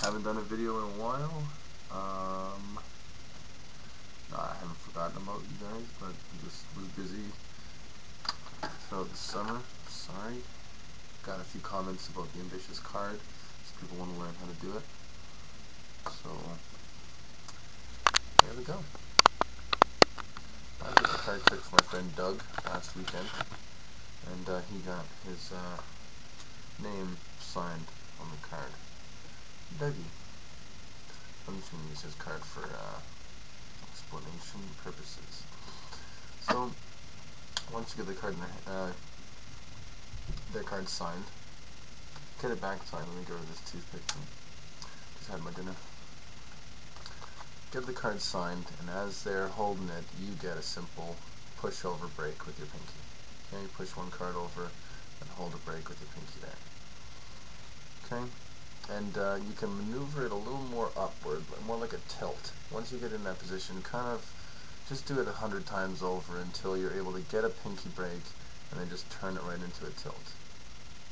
Haven't done a video in a while. No, I haven't forgotten about you guys, but I just was busy throughout the summer. Sorry. Got a few comments about the Abitious card, so people want to learn how to do it. So, there we go. I did the card trick for my friend Doug last weekend, and he got his name signed on the card. Dougie. I'm just going to use his card for explanation purposes. So, once you get the card in their card signed, get it back signed. Let me get rid of this toothpick. Just had my dinner. Get the card signed, and as they're holding it, you get a simple push-over break with your pinky. Okay, you push one card over and hold a break with your pinky there. Okay, and you can maneuver it a little more upward, more like a tilt. Once you get in that position, kind of just do it 100 times over until you're able to get a pinky break, and then just turn it right into a tilt.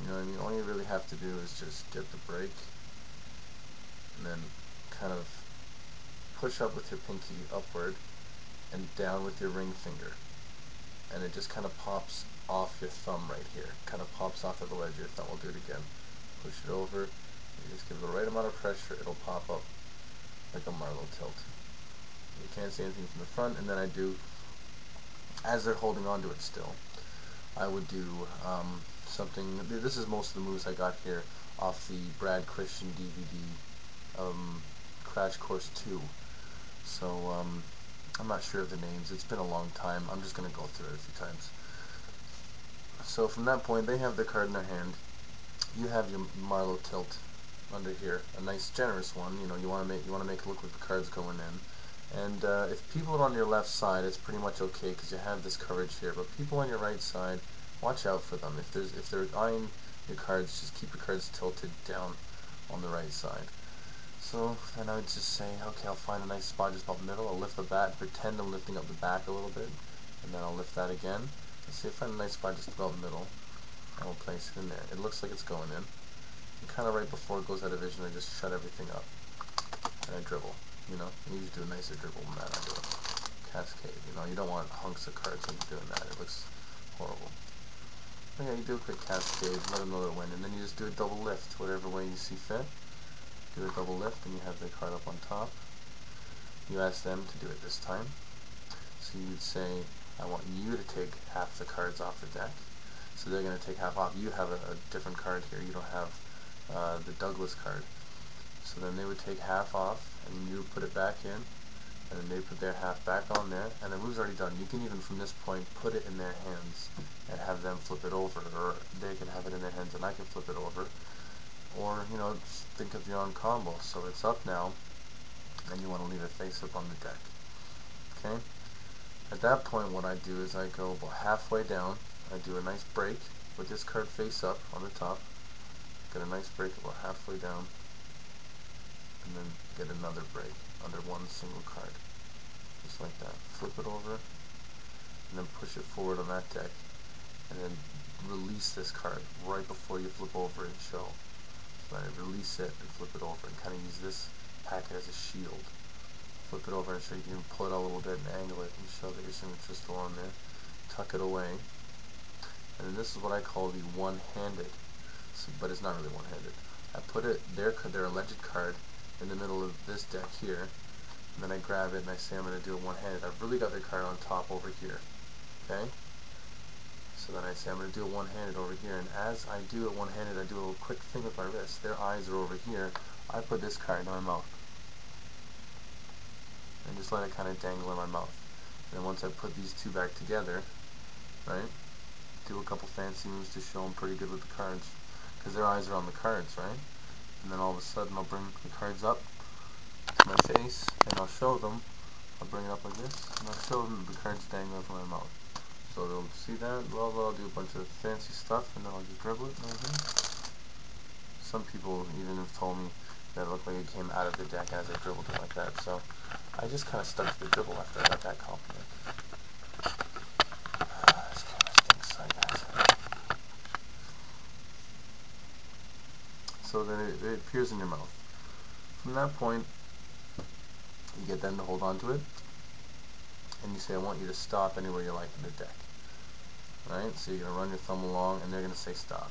You know what I mean? All you really have to do is just get the break, and then kind of push up with your pinky upward and down with your ring finger, and it just kind of pops off your thumb right here. Kind of pops off at the ledge of your thumb. We'll do it again. Push it over. You just give it the right amount of pressure. It'll pop up like a Marlowe tilt. You can't see anything from the front. And then I do, as they're holding onto it still, I would do something. This is most of the moves I got here off the Brad Christian DVD, Crash Course 2. So I'm not sure of the names. It's been a long time. I'm just going to go through it a few times. So from that point, they have the card in their hand. You have your Marlowe tilt under here, a nice generous one. You know, you want to make it look like the card's going in. And if people are on your left side, it's pretty much okay because you have this coverage here. But people on your right side, watch out for them. If they're eyeing your cards, just keep your cards tilted down on the right side. So then I would just say, okay, I'll find a nice spot just about the middle. I'll lift the bat, pretend I'm lifting up the back a little bit, and then I'll lift that again. Let's see if I find a nice spot just about the middle. I will place it in there. It looks like it's going in. And kind of right before it goes out of vision, I just shut everything up. And I dribble, you know. I usually do a nicer dribble than that. I do a cascade, you know. You don't want hunks of cards when you're doing that. It looks horrible. But yeah, you do a quick cascade, let them know that it went, and then you just do a double lift, whatever way you see fit. Do a double lift, and you have the card up on top. You ask them to do it this time. So you would say, I want you to take half the cards off the deck. So they're going to take half off. You have a different card here. You don't have the Douglas card. So then they would take half off, and you put it back in, and then they put their half back on there, and the move's already done. You can even from this point put it in their hands and have them flip it over, or they can have it in their hands and I can flip it over. Or, you know, think of your own combo. So it's up now, and you want to leave it face up on the deck. Okay? At that point, what I do is I go about halfway down. I do a nice break with this card face up on the top. Get a nice break about halfway down, and then get another break under one single card. Just like that. Flip it over, and then push it forward on that deck, and then release this card right before you flip over and show. So I release it and flip it over and kind of use this packet as a shield. Flip it over and show you can pull it out a little bit and angle it and show that your signature's still on there. Tuck it away. And then this is what I call the one-handed, but it's not really one-handed. I put it, their alleged card in the middle of this deck here, and then I grab it and I say I'm going to do it one-handed. I've really got their card on top over here. Okay? So then I say I'm going to do it one-handed over here, and as I do it one-handed, I do a little quick thing with my wrist. Their eyes are over here. I put this card in my mouth. And just let it kind of dangle in my mouth. And then once I put these two back together, right, do a couple fancy moves to show them pretty good with the cards, because their eyes are on the cards, right? And then all of a sudden I'll bring the cards up to my face, and I'll show them. I'll bring it up like this, and I'll show them the cards dangling from my mouth. So they'll see that. Well, I'll do a bunch of fancy stuff, and then I'll just dribble it and everything. Some people even have told me that it looked like it came out of the deck as I dribbled it like that. So I just kind of stuck to the dribble after I got that compliment. so that it appears in your mouth. From that point, you get them to hold on to it, and you say, I want you to stop anywhere you like in the deck. Right? So you're going to run your thumb along, and they're going to say stop.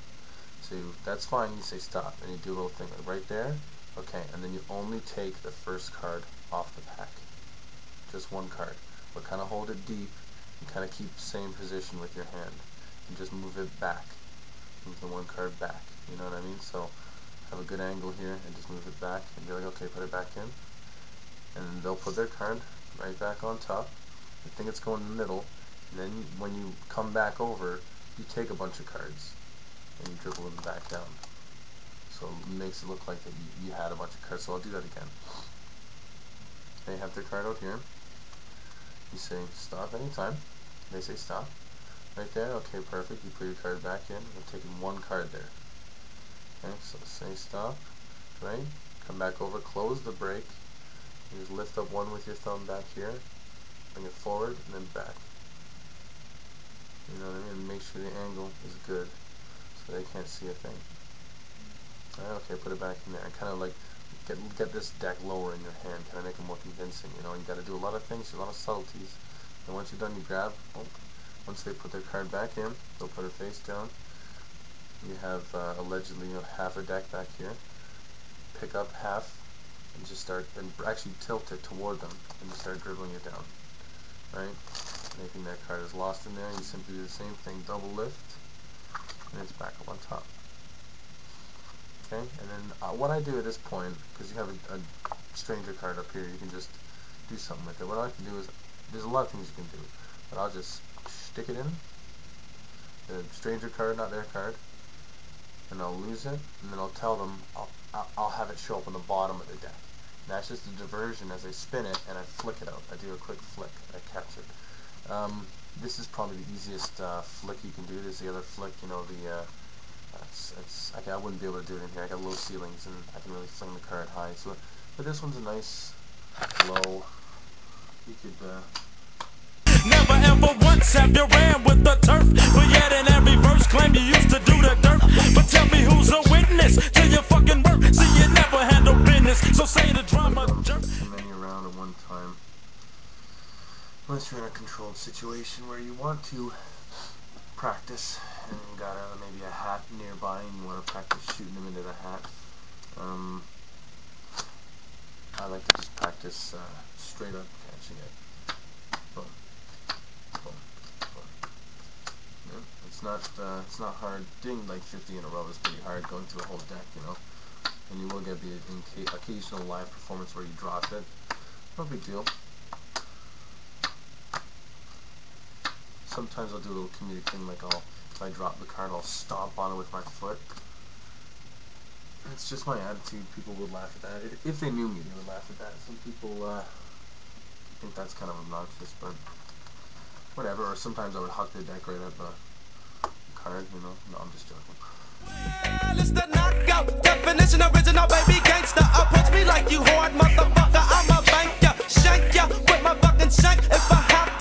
So that's fine, you say stop, and you do a little thing like right there. Okay, and then you only take the first card off the pack. Just one card. But kind of hold it deep, and kind of keep the same position with your hand. And just move it back. Move the one card back. You know what I mean? So have a good angle here, and just move it back, and be like, okay, put it back in. And they'll put their card right back on top. I think it's going in the middle. And then when you come back over, you take a bunch of cards, and you dribble them back down. So it makes it look like that you had a bunch of cards. So I'll do that again. They have their card out here. You say stop anytime. They say stop. Right there, okay, perfect. You put your card back in. We're taking one card there. Okay, so say stop, right? Come back over, close the break. You just lift up one with your thumb back here, bring it forward, and then back. You know what I mean? And make sure the angle is good, so they can't see a thing. Alright, okay, put it back in there. And kind of like get this deck lower in your hand, kind of make it more convincing. You know, you got to do a lot of things, a lot of subtleties. And once you're done, you grab. Oh, once they put their card back in, they'll put it face down. You have allegedly half a deck back here. Pick up half and just start, and actually tilt it toward them, and just start dribbling it down. Right? Making that card is lost in there. You simply do the same thing, double lift, and it's back up on top. Okay? And then what I do at this point, because you have a stranger card up here, you can just do something with it. What I can do is, there's a lot of things you can do, but I'll just stick it in, the stranger card, not their card, and I'll lose it, and then I'll tell them, I'll have it show up on the bottom of the deck. And that's just a diversion as I spin it, and I flick it out. I do a quick flick, I catch it. This is probably the easiest flick you can do. There's the other flick, you know, I wouldn't be able to do it in here. I got low ceilings, and I can really fling the card high. So, but this one's a nice, low, you could, Never ever once have you ran with the turf, but yet in every verse claim you used to do the dirt. But tell me who's a witness to your fucking work? See, you never handle business, so say the drama jerk. Too many around at one time. Unless you're in a controlled situation where you want to practice, and you got maybe a hat nearby, and you want to practice shooting them into the hat. I like to just practice straight up catching it. Boom, boom, boom. Yeah, it's not hard. Doing like 50 in a row is pretty hard. Going through a whole deck, you know. And you will get the occasional live performance where you drop it. No big deal. Sometimes I'll do a little comedic thing, like if I drop the card, I'll stomp on it with my foot. It's just my attitude. People would laugh at that. If they knew me, they would laugh at that. Some people think that's kind of obnoxious, but whatever. Or sometimes I would huck the deck right at the card, you know. No, I'm just joking. Well, it's the knockout definition, original baby gangster. Approach me like you hard motherfucker. I'm a banker, shank ya with my fucking shank if I have